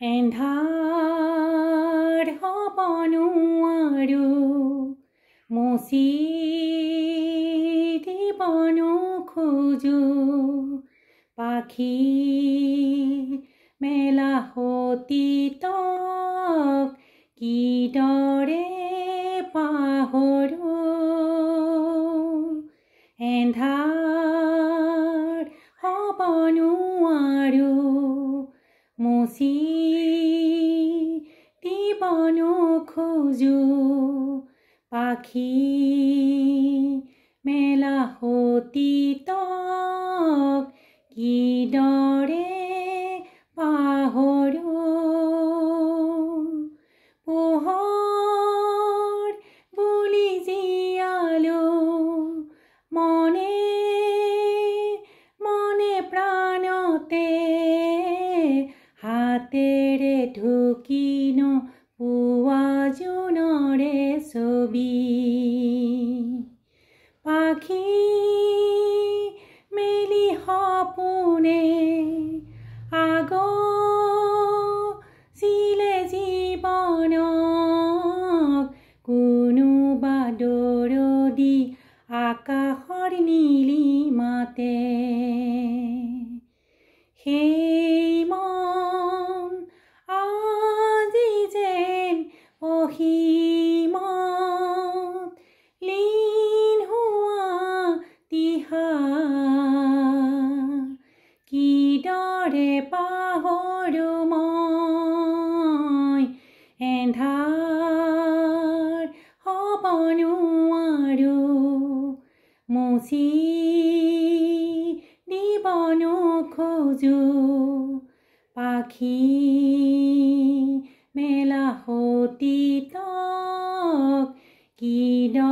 এন্ধাৰ হ'ব নোৱাৰো মুচি দিব নোখোজো পাখি মেলা সতীতক কিদৰে পাহৰো এন্ধাৰ হ'ব নোৱাৰো মুচি দিব নোখোজো পাখি মেলা সতীতক কিদৰে পাহৰো পোহৰ বুলি জীয়ালো মনে মনে প্ৰাণতে হাতেৰে ঢুকিনো পুৱা জোনৰে ছবি পাখি মেলি সপোনে আগচিলে জীৱনক কোনোবা দৰদী আকাশৰ নীলিমাতে সেই মন আজি যেন অসীমত লীন হোৱা দিহা কিদৰে পাহৰো মই এন্ধাৰ হ'ব নোৱাৰো মুচি দিব নোখোজো পাখি মেলা সতীতক কিদৰে